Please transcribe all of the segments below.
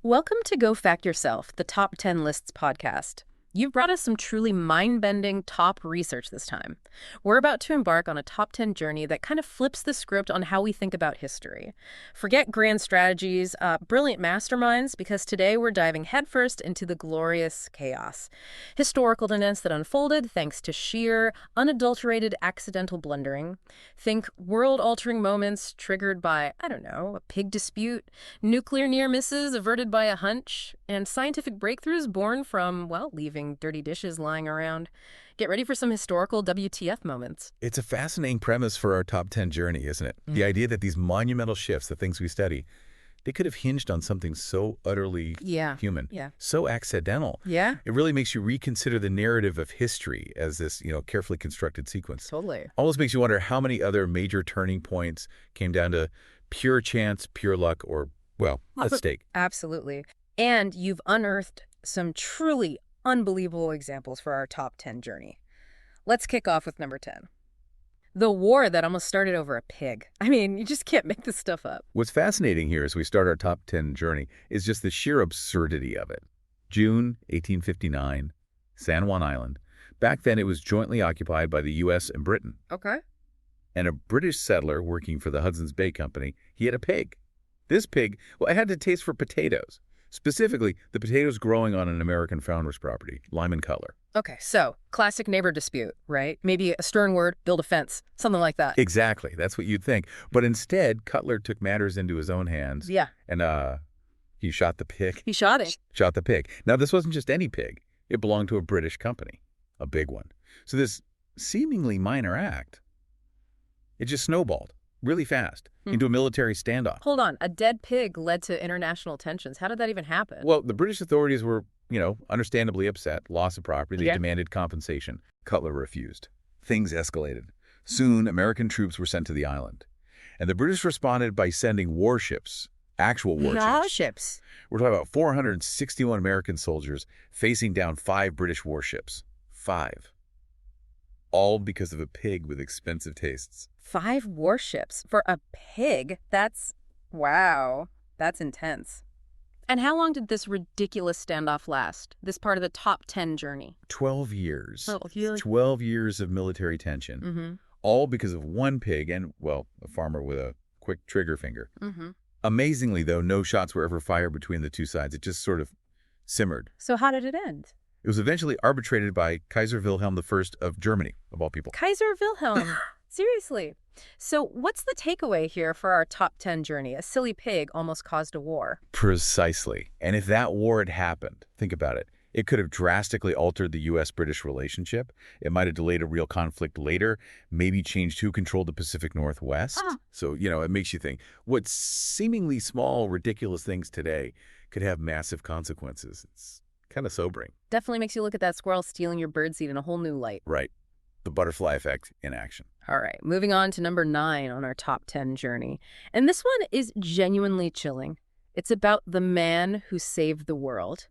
Welcome to Go Fact Yourself, the Top 10 Lists podcast. You've brought us some truly mind-bending top research this time. We're about to embark on a top 10 journey that kind of flips the script on how we think about history. Forget grand strategies, brilliant masterminds, because today we're diving headfirst into the glorious chaos. Historical events that unfolded thanks to sheer, unadulterated accidental blundering. Think world-altering moments triggered by, I don't know, a pig dispute, nuclear near misses averted by a hunch, and scientific breakthroughs born from, well, leaving dirty dishes lying around. Get ready for some historical WTF moments. It's a fascinating premise for our top 10 journey, isn't it? The idea that these monumental shifts, the things we study, they could have hinged on something so utterly human, so accidental. Yeah? It really makes you reconsider the narrative of history as this, carefully constructed sequence. Totally. Almost makes you wonder how many other major turning points came down to pure chance, pure luck, or, well, a stake. Absolutely. And you've unearthed some truly unbelievable examples for our top 10 journey. Let's kick off with number 10. The war that almost started over a pig. I mean, you just can't make this stuff up. What's fascinating here as we start our top 10 journey is just the sheer absurdity of it. June 1859, San Juan Island. Back then, it was jointly occupied by the U.S. and Britain. Okay. And a British settler working for the Hudson's Bay Company, he had a pig. This pig, well, it had a taste for potatoes. Specifically, the potatoes growing on an American founder's property, lime in color. Okay, so classic neighbor dispute, right? Maybe a stern word, build a fence, something like that. Exactly. That's what you'd think. But instead, Cutler took matters into his own hands. Yeah. And he shot the pig. He shot it. Shot the pig. Now, this wasn't just any pig. It belonged to a British company, a big one. So this seemingly minor act, it just snowballed really fast into a military standoff. Hold on. A dead pig led to international tensions. How did that even happen? Well, the British authorities were, understandably upset. Loss of property. They demanded compensation. Cutler refused. Things escalated. Soon, American troops were sent to the island. And the British responded by sending warships, actual warships. Warships. We're talking about 461 American soldiers facing down 5 British warships. 5. All because of a pig with expensive tastes. 5 warships for a pig? Wow. That's intense. And how long did this ridiculous standoff last? This part of the top 10 journey? 12 years. 12 years. 12 years of military tension. Mm-hmm. All because of one pig and, well, a farmer with a quick trigger finger. Mm-hmm. Amazingly, though, no shots were ever fired between the two sides. It just sort of simmered. So how did it end? It was eventually arbitrated by Kaiser Wilhelm I of Germany, of all people. Kaiser Wilhelm. Seriously. So what's the takeaway here for our top 10 journey? A silly pig almost caused a war. Precisely. And if that war had happened, think about it, it could have drastically altered the U.S.-British relationship. It might have delayed a real conflict later, maybe changed who controlled the Pacific Northwest. So, it makes you think, what seemingly small, ridiculous things today could have massive consequences. It's kind of sobering. Definitely makes you look at that squirrel stealing your birdseed in a whole new light. Right. The butterfly effect in action. All right, moving on to number 9 on our top 10 journey. And this one is genuinely chilling. It's about the man who saved the world,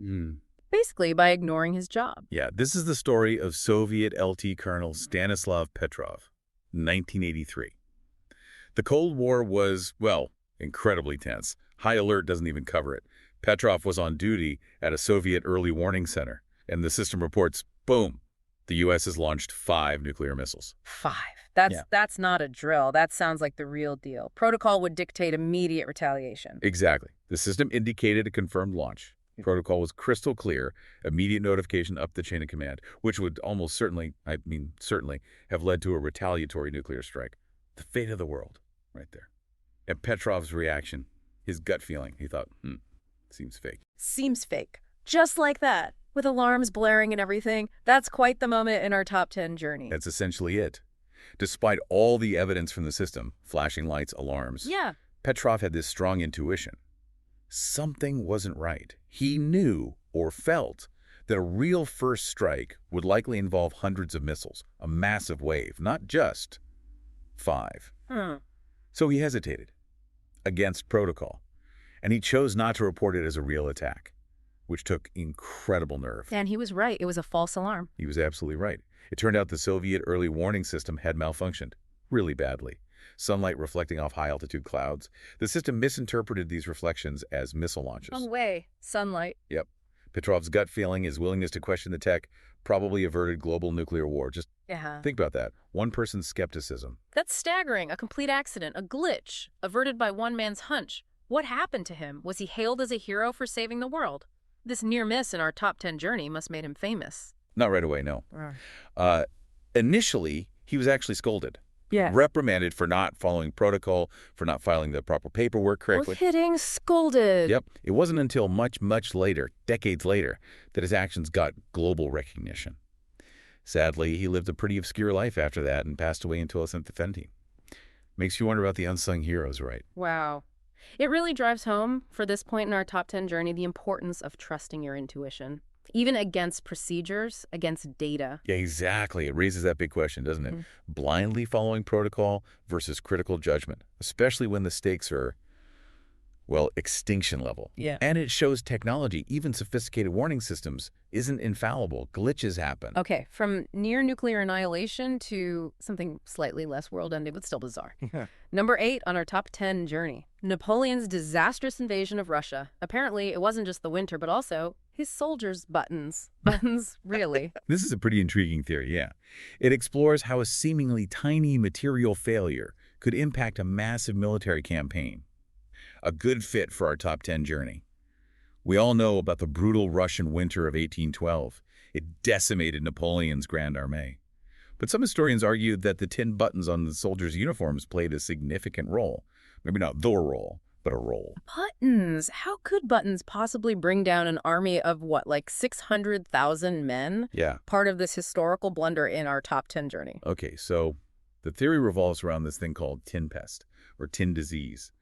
basically by ignoring his job. Yeah, this is the story of Soviet LT Colonel Stanislav Petrov, 1983. The Cold War was, well, incredibly tense. High alert doesn't even cover it. Petrov was on duty at a Soviet early warning center, and the system reports, boom, the U.S. has launched 5 nuclear missiles. 5. That's not a drill. That sounds like the real deal. Protocol would dictate immediate retaliation. Exactly. The system indicated a confirmed launch. Protocol was crystal clear, immediate notification up the chain of command, which would almost certainly, certainly, have led to a retaliatory nuclear strike. The fate of the world, right there. And Petrov's reaction, his gut feeling, he thought, seems fake. Seems fake. Just like that. With alarms blaring and everything. That's quite the moment in our top 10 journey. That's essentially it. Despite all the evidence from the system, flashing lights, alarms, Petrov had this strong intuition. Something wasn't right. He knew or felt that a real first strike would likely involve hundreds of missiles, a massive wave, not just 5. So he hesitated against protocol, and he chose not to report it as a real attack, which took incredible nerve. And he was right. It was a false alarm. He was absolutely right. It turned out the Soviet early warning system had malfunctioned really badly. sunlight reflecting off high-altitude clouds. The system misinterpreted these reflections as missile launches. Wrong way. Sunlight. Yep. Petrov's gut feeling, his willingness to question the tech, probably averted global nuclear war. Just think about that. One person's skepticism. That's staggering. A complete accident, a glitch, averted by one man's hunch. What happened to him? Was he hailed as a hero for saving the world? This near miss in our top 10 journey must made him famous. Not right away, no. Initially, he was actually scolded. Yeah. Reprimanded for not following protocol, for not filing the proper paperwork correctly. Hitting, scolded. Yep. It wasn't until much, much later, decades later, that his actions got global recognition. Sadly, he lived a pretty obscure life after that and passed away in 2017. Makes you wonder about the unsung heroes, right? Wow. It really drives home, for this point in our top 10 journey, the importance of trusting your intuition. Even against procedures, against data. Yeah, exactly. It raises that big question, doesn't it? Blindly following protocol versus critical judgment, especially when the stakes are, well, extinction level. Yeah. And it shows technology, even sophisticated warning systems, isn't infallible. Glitches happen. Okay, from near nuclear annihilation to something slightly less world-ending, but still bizarre. Number 8 on our top 10 journey. Napoleon's disastrous invasion of Russia. Apparently, it wasn't just the winter, but also his soldiers' buttons. Buttons, really. This is a pretty intriguing theory, yeah. It explores how a seemingly tiny material failure could impact a massive military campaign. A good fit for our top 10 journey. We all know about the brutal Russian winter of 1812. It decimated Napoleon's Grand Armée. But some historians argued that the tin buttons on the soldiers' uniforms played a significant role. Maybe not the role, but a role. Buttons? How could buttons possibly bring down an army of, what, like 600,000 men? Yeah. Part of this historical blunder in our top 10 journey. Okay, so the theory revolves around this thing called tin pest, or tin disease.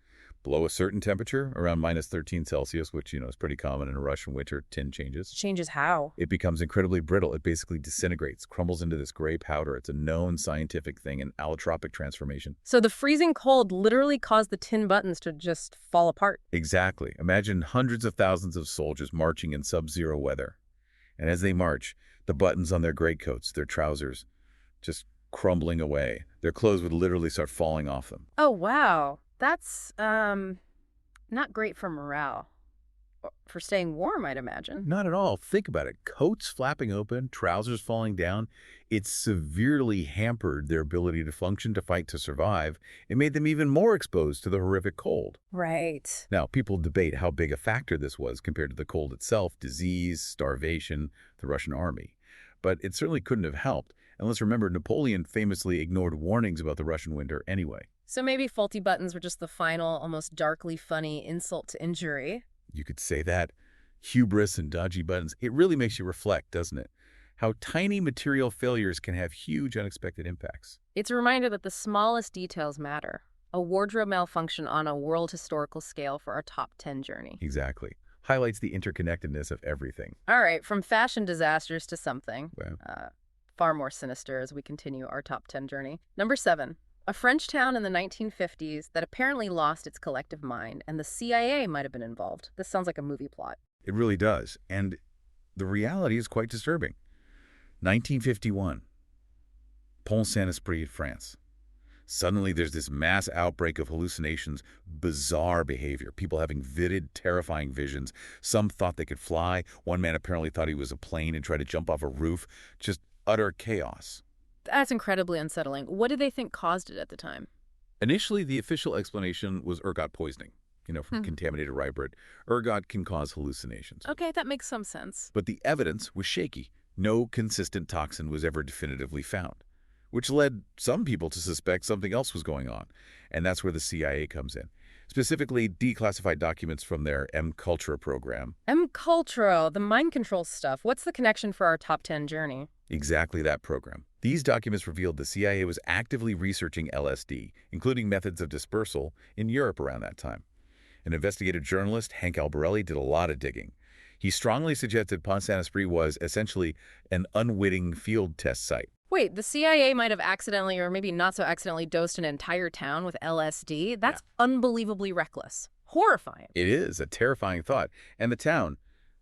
Below a certain temperature, around -13°C, which, is pretty common in a Russian winter, tin changes. Changes how? It becomes incredibly brittle. It basically disintegrates, crumbles into this gray powder. It's a known scientific thing, an allotropic transformation. So the freezing cold literally caused the tin buttons to just fall apart. Exactly. Imagine hundreds of thousands of soldiers marching in sub-zero weather. And as they march, the buttons on their greatcoats, their trousers, just crumbling away. Their clothes would literally start falling off them. Oh, wow. That's, not great for morale. For staying warm, I'd imagine. Not at all. Think about it. Coats flapping open, trousers falling down. It severely hampered their ability to function, to fight, to survive. It made them even more exposed to the horrific cold. Right. Now, people debate how big a factor this was compared to the cold itself, disease, starvation, the Russian army. But it certainly couldn't have helped. And let's remember, Napoleon famously ignored warnings about the Russian winter anyway. So maybe faulty buttons were just the final, almost darkly funny insult to injury. You could say that. Hubris and dodgy buttons. It really makes you reflect, doesn't it? How tiny material failures can have huge unexpected impacts. It's a reminder that the smallest details matter. A wardrobe malfunction on a world historical scale for our top 10 journey. Exactly. Highlights the interconnectedness of everything. All right, from fashion disasters to something Wow. far more sinister as we continue our top 10 journey. Number 7. A French town in the 1950s that apparently lost its collective mind, and the CIA might have been involved. This sounds like a movie plot. It really does. And the reality is quite disturbing. 1951. Pont Saint-Esprit, France. Suddenly there's this mass outbreak of hallucinations, bizarre behavior, people having vivid, terrifying visions. Some thought they could fly. One man apparently thought he was a plane and tried to jump off a roof. Just utter chaos. That's incredibly unsettling. What did they think caused it at the time? Initially, the official explanation was ergot poisoning, from contaminated rye bread. Ergot can cause hallucinations. Okay, that makes some sense. But the evidence was shaky. No consistent toxin was ever definitively found, which led some people to suspect something else was going on. And that's where the CIA comes in. Specifically, declassified documents from their M-Cultura program. M-Cultura, the mind control stuff. What's the connection for our top 10 journey? Exactly that program. These documents revealed the CIA was actively researching LSD, including methods of dispersal, in Europe around that time. An investigative journalist, Hank Albarelli, did a lot of digging. He strongly suggested Pont Saint-Esprit was essentially an unwitting field test site. Wait, the CIA might have accidentally, or maybe not so accidentally, dosed an entire town with LSD? That's unbelievably reckless. Horrifying. It is a terrifying thought. And the town,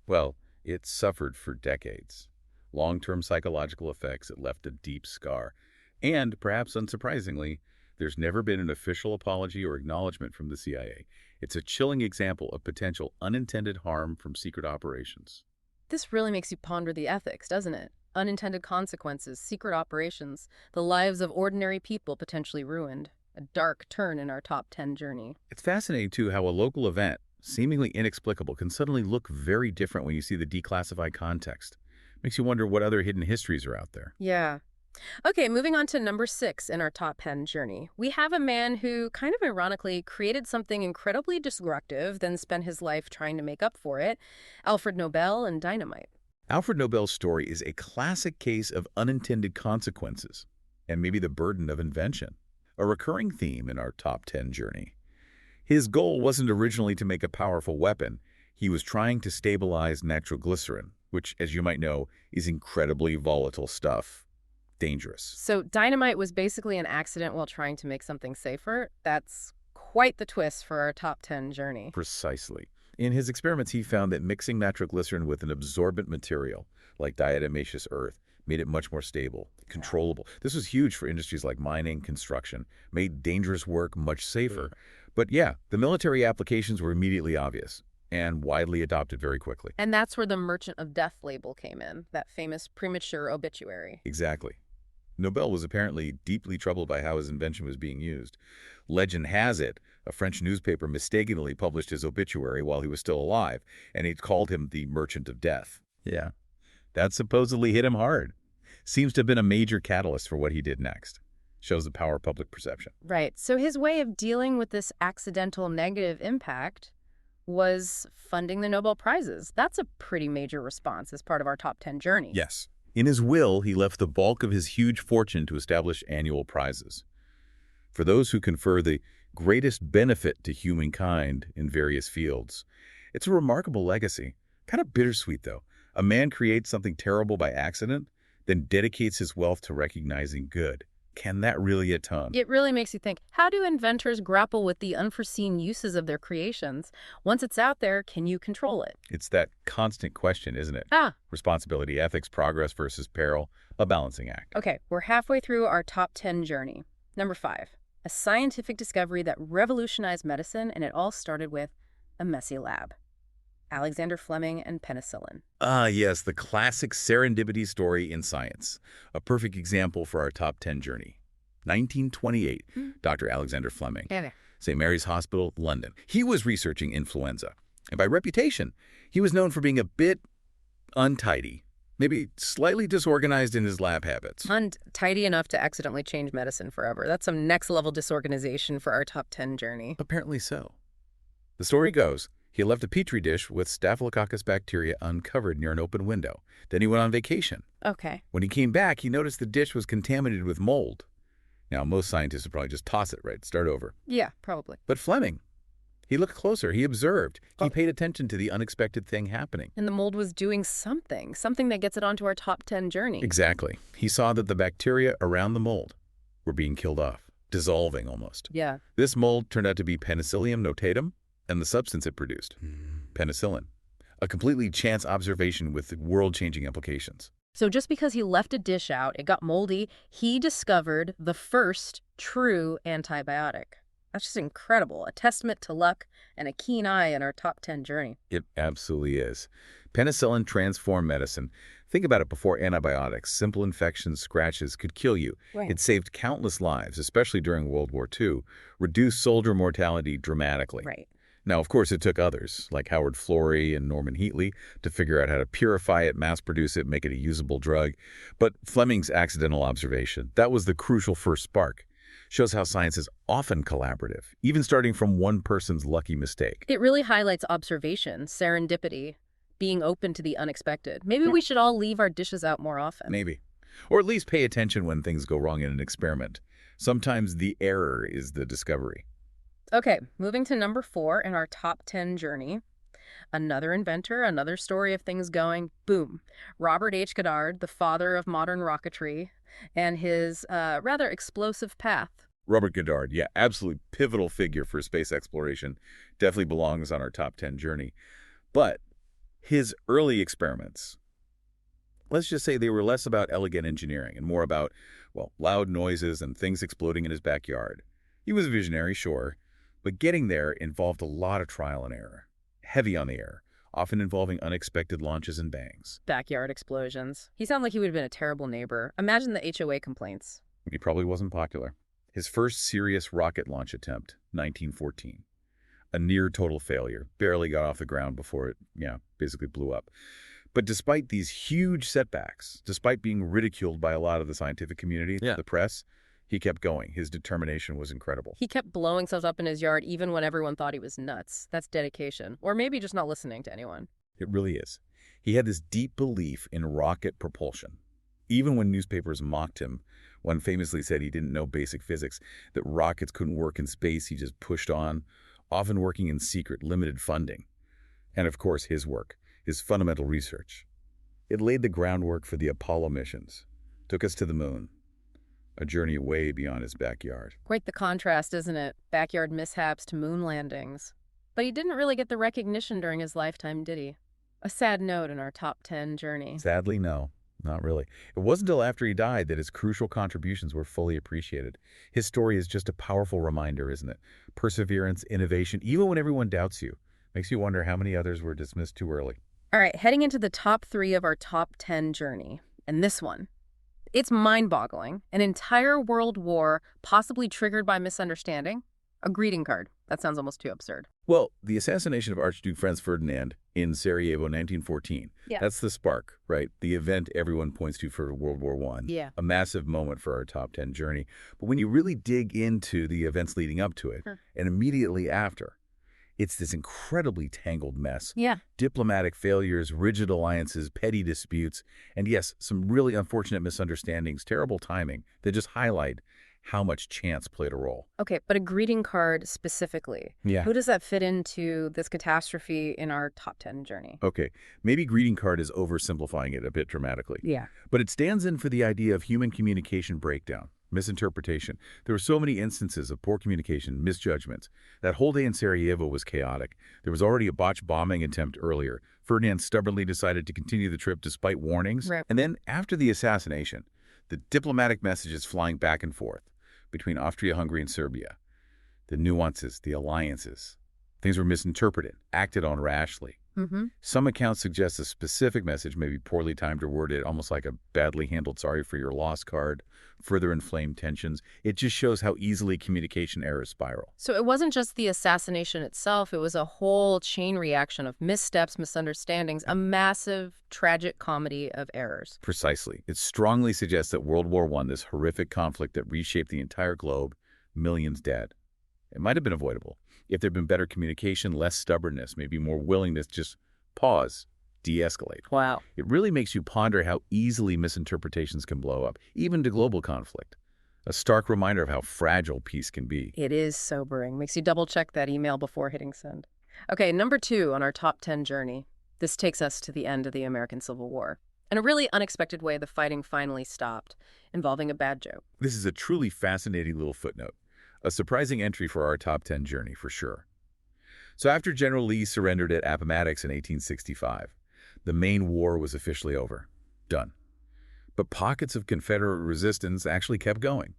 well, it suffered for decades. Long-term psychological effects, it left a deep scar. And, perhaps unsurprisingly, There's never been an official apology or acknowledgement from the CIA. It's a chilling example of potential unintended harm from secret operations. This really makes you ponder the ethics, doesn't it? Unintended consequences, secret operations, the lives of ordinary people potentially ruined. A dark turn in our top 10 journey. It's fascinating, too, how a local event, seemingly inexplicable, can suddenly look very different when you see the declassified context. Makes you wonder what other hidden histories are out there. Yeah. Okay, moving on to number 6 in our top 10 journey. We have a man who, kind of ironically, created something incredibly destructive, then spent his life trying to make up for it. Alfred Nobel and dynamite. Alfred Nobel's story is a classic case of unintended consequences, and maybe the burden of invention, a recurring theme in our top 10 journey. His goal wasn't originally to make a powerful weapon. He was trying to stabilize nitroglycerin, which, as you might know, is incredibly volatile stuff. Dangerous. So dynamite was basically an accident while trying to make something safer? That's quite the twist for our top 10 journey. Precisely. In his experiments, he found that mixing nitroglycerin with an absorbent material, like diatomaceous earth, made it much more stable, controllable. This was huge for industries like mining, construction, made dangerous work much safer. But yeah, the military applications were immediately obvious and widely adopted very quickly. And that's where the Merchant of Death label came in, that famous premature obituary. Exactly. Nobel was apparently deeply troubled by how his invention was being used. Legend has it, a French newspaper mistakenly published his obituary while he was still alive, and it called him the Merchant of Death. Yeah, that supposedly hit him hard. Seems to have been a major catalyst for what he did next. Shows the power of public perception. Right. So his way of dealing with this accidental negative impact was funding the Nobel Prizes. That's a pretty major response as part of our top 10 journey. Yes. In his will, he left the bulk of his huge fortune to establish annual prizes for those who confer the greatest benefit to humankind in various fields. It's a remarkable legacy. Kind of bittersweet, though. A man creates something terrible by accident, then dedicates his wealth to recognizing good. Can that really atone? It really makes you think, how do inventors grapple with the unforeseen uses of their creations? Once it's out there, can you control it? It's that constant question, isn't it? Responsibility, ethics, progress versus peril, a balancing act. Okay, we're halfway through our top 10 journey. Number 5, a scientific discovery that revolutionized medicine, and it all started with a messy lab. Alexander Fleming and penicillin. Yes, the classic serendipity story in science. A perfect example for our top 10 journey. 1928, Dr. Alexander Fleming, St. Mary's Hospital, London. He was researching influenza. And by reputation, he was known for being a bit untidy, maybe slightly disorganized in his lab habits. Untidy enough to accidentally change medicine forever. That's some next-level disorganization for our top 10 journey. Apparently so. The story goes, he left a petri dish with staphylococcus bacteria uncovered near an open window. Then he went on vacation. Okay. When he came back, he noticed the dish was contaminated with mold. Now, most scientists would probably just toss it, right? Start over. Yeah, probably. But Fleming, he looked closer. He observed. He paid attention to the unexpected thing happening. And the mold was doing something that gets it onto our top 10 journey. Exactly. He saw that the bacteria around the mold were being killed off, dissolving almost. Yeah. This mold turned out to be Penicillium notatum, and the substance it produced, penicillin. A completely chance observation with world-changing implications. So just because he left a dish out, it got moldy, he discovered the first true antibiotic. That's just incredible. A testament to luck and a keen eye in our top 10 journey. It absolutely is. Penicillin transformed medicine. Think about it before antibiotics. Simple infections, scratches could kill you. Right. It saved countless lives, especially during World War II, reduced soldier mortality dramatically. Right. Now, of course, it took others, like Howard Florey and Norman Heatley, to figure out how to purify it, mass-produce it, make it a usable drug. But Fleming's accidental observation, that was the crucial first spark. Shows how science is often collaborative, even starting from one person's lucky mistake. It really highlights observation, serendipity, being open to the unexpected. Maybe we should all leave our dishes out more often. Maybe. Or at least pay attention when things go wrong in an experiment. Sometimes the error is the discovery. Okay, moving to number 4 in our top 10 journey. Another inventor, another story of things going boom. Robert H. Goddard, the father of modern rocketry, and his rather explosive path. Robert Goddard, yeah, absolutely pivotal figure for space exploration. Definitely belongs on our top 10 journey. But his early experiments, let's just say they were less about elegant engineering and more about, well, loud noises and things exploding in his backyard. He was a visionary, sure, but getting there involved a lot of trial and error. Heavy on the error, often involving unexpected launches and bangs. Backyard explosions. He sounded like he would have been a terrible neighbor. Imagine the HOA complaints. He probably wasn't popular. His first serious rocket launch attempt, 1914. A near total failure. Barely got off the ground before it, basically blew up. But despite these huge setbacks, despite being ridiculed by a lot of the scientific community, the press, he kept going. His determination was incredible. He kept blowing stuff up in his yard even when everyone thought he was nuts. That's dedication. Or maybe just not listening to anyone. It really is. He had this deep belief in rocket propulsion. Even when newspapers mocked him, one famously said he didn't know basic physics, that rockets couldn't work in space, he just pushed on, often working in secret, limited funding. And of course, his work, his fundamental research. It laid the groundwork for the Apollo missions, took us to the moon, a journey way beyond his backyard. Quite the contrast, isn't it? Backyard mishaps to moon landings. But he didn't really get the recognition during his lifetime, did he? A sad note in our top 10 journey. Sadly, no. Not really. It wasn't until after he died that his crucial contributions were fully appreciated. His story is just a powerful reminder, isn't it? Perseverance, innovation, even when everyone doubts you. Makes you wonder how many others were dismissed too early. All right, heading into the top 3 of our top 10 journey. And this one. It's mind-boggling. An entire world war, possibly triggered by misunderstanding. A greeting card. That sounds almost too absurd. Well, the assassination of Archduke Franz Ferdinand in Sarajevo, 1914. Yeah. That's the spark, right? The event everyone points to for World War I. Yeah. A massive moment for our top 10 journey. But when you really dig into the events leading up to it, and immediately after, it's this incredibly tangled mess. Yeah. Diplomatic failures, rigid alliances, petty disputes, and yes, some really unfortunate misunderstandings, terrible timing that just highlight how much chance played a role. Okay, but a greeting card specifically. Yeah. Who does that fit into this catastrophe in our top 10 journey? Okay, maybe greeting card is oversimplifying it a bit dramatically. Yeah. But it stands in for the idea of human communication breakdown, misinterpretation. There were so many instances of poor communication, misjudgments. That whole day in Sarajevo was chaotic. There was already a botched bombing attempt earlier. Ferdinand stubbornly decided to continue the trip despite warnings. Right. And then after the assassination, the diplomatic messages flying back and forth between Austria-Hungary and Serbia, the nuances, the alliances. Things were misinterpreted, acted on rashly. Some accounts suggest a specific message may be poorly timed or worded, almost like a badly handled sorry for your loss card, further inflamed tensions. It just shows how easily communication errors spiral. So it wasn't just the assassination itself, it was a whole chain reaction of missteps, misunderstandings, a massive, tragic comedy of errors. Precisely. It strongly suggests that World War I, this horrific conflict that reshaped the entire globe, millions dead. It might have been avoidable if there had been better communication, less stubbornness, maybe more willingness to just pause, de-escalate. Wow. It really makes you ponder how easily misinterpretations can blow up, even to global conflict. A stark reminder of how fragile peace can be. It is sobering. Makes you double-check that email before hitting send. Okay, number 2 on our top 10 journey. This takes us to the end of the American Civil War. In a really unexpected way, the fighting finally stopped, involving a bad joke. This is a truly fascinating little footnote. A surprising entry for our top 10 journey, for sure. So after General Lee surrendered at Appomattox in 1865, the main war was officially over. Done. But pockets of Confederate resistance actually kept going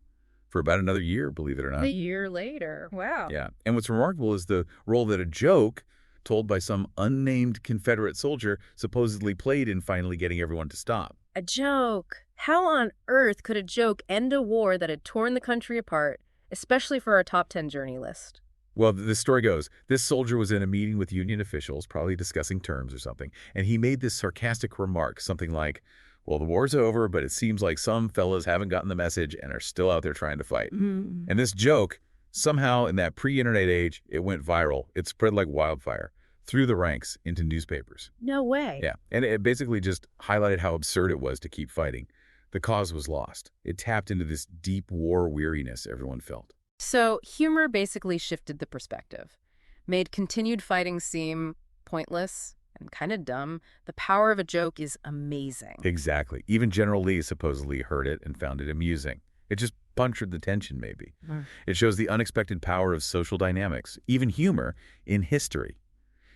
for about another year, believe it or not. A year later. Wow. Yeah. And what's remarkable is the role that a joke told by some unnamed Confederate soldier supposedly played in finally getting everyone to stop. A joke. How on earth could a joke end a war that had torn the country apart, especially for our top 10 journey list? Well, the story goes, this soldier was in a meeting with Union officials, probably discussing terms or something, and he made this sarcastic remark, something like, well, the war's over, but it seems like some fellas haven't gotten the message and are still out there trying to fight. And this joke, somehow in that pre-internet age, it went viral. It spread like wildfire through the ranks into newspapers. No way. Yeah, and it basically just highlighted how absurd it was to keep fighting. The cause was lost. It tapped into this deep war weariness everyone felt. So humor basically shifted the perspective, made continued fighting seem pointless and kind of dumb. The power of a joke is amazing. Exactly. Even General Lee supposedly heard it and found it amusing. It just punctured the tension, maybe. It shows the unexpected power of social dynamics, even humor, in history.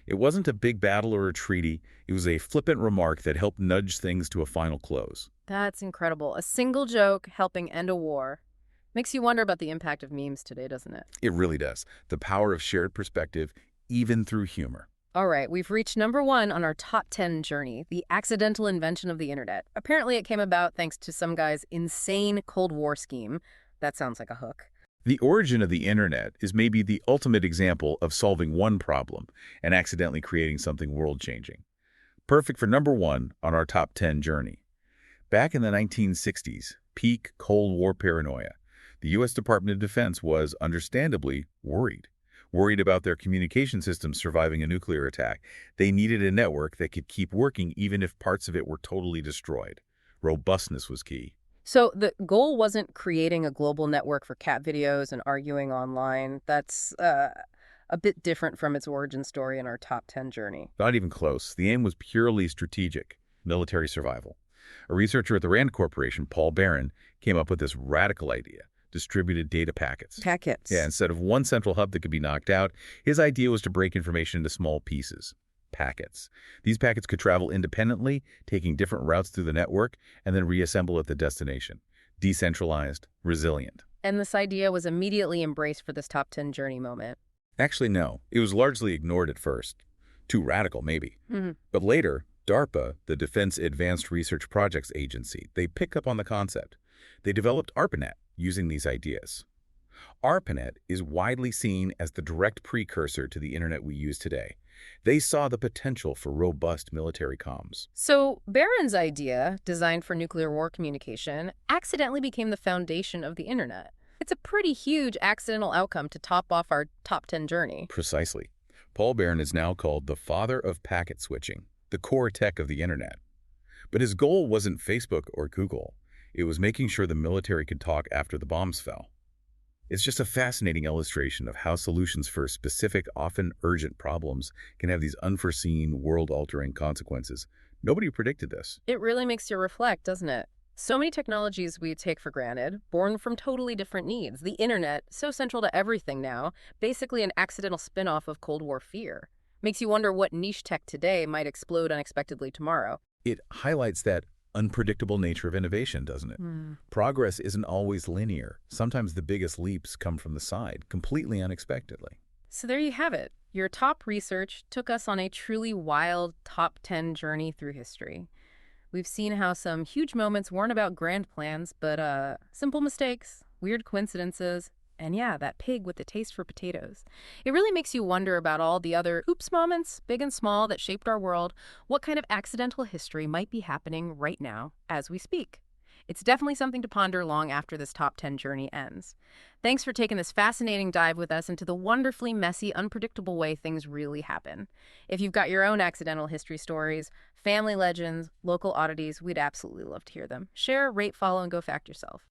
It wasn't a big battle or a treaty. It was a flippant remark that helped nudge things to a final close. That's incredible. A single joke helping end a war. Makes you wonder about the impact of memes today, doesn't it? It really does. The power of shared perspective, even through humor. All right, we've reached number 1 on our top 10 journey, the accidental invention of the internet. Apparently it came about thanks to some guy's insane Cold War scheme. That sounds like a hook. The origin of the internet is maybe the ultimate example of solving one problem and accidentally creating something world-changing. Perfect for number 1 on our top 10 journey. Back in the 1960s, peak Cold War paranoia, the U.S. Department of Defense was, understandably, worried about their communication systems surviving a nuclear attack. They needed a network that could keep working even if parts of it were totally destroyed. Robustness was key. So the goal wasn't creating a global network for cat videos and arguing online. That's a bit different from its origin story in our top 10 journey. Not even close. The aim was purely strategic, military survival. A researcher at the Rand Corporation, Paul Barron, came up with this radical idea: distributed data packets. Packets. Yeah, instead of one central hub that could be knocked out, his idea was to break information into small pieces. Packets. These packets could travel independently, taking different routes through the network, and then reassemble at the destination. Decentralized, resilient. And this idea was immediately embraced for this top 10 journey moment. Actually, no. It was largely ignored at first. Too radical, maybe. Mm-hmm. But later, DARPA, the Defense Advanced Research Projects Agency, they picked up on the concept. They developed ARPANET using these ideas. ARPANET is widely seen as the direct precursor to the internet we use today. They saw the potential for robust military comms. So Barron's idea, designed for nuclear war communication, accidentally became the foundation of the internet. It's a pretty huge accidental outcome to top off our top 10 journey. Precisely. Paul Barron is now called the father of packet switching, the core tech of the internet. But his goal wasn't Facebook or Google. It was making sure the military could talk after the bombs fell. It's just a fascinating illustration of how solutions for specific, often urgent problems can have these unforeseen, world-altering consequences. Nobody predicted this. It really makes you reflect, doesn't it? So many technologies we take for granted, born from totally different needs. The internet, so central to everything now, basically an accidental spin-off of Cold War fear. Makes you wonder what niche tech today might explode unexpectedly tomorrow. It highlights that unpredictable nature of innovation, doesn't it? Progress isn't always linear. Sometimes the biggest leaps come from the side, completely unexpectedly. So there you have it. Your top research took us on a truly wild top 10 journey through history. We've seen how some huge moments weren't about grand plans, but simple mistakes, weird coincidences, and yeah, that pig with the taste for potatoes. It really makes you wonder about all the other oops moments, big and small, that shaped our world. What kind of accidental history might be happening right now as we speak? It's definitely something to ponder long after this top 10 journey ends. Thanks for taking this fascinating dive with us into the wonderfully messy, unpredictable way things really happen. If you've got your own accidental history stories, family legends, local oddities, we'd absolutely love to hear them. Share, rate, follow, and go fact yourself.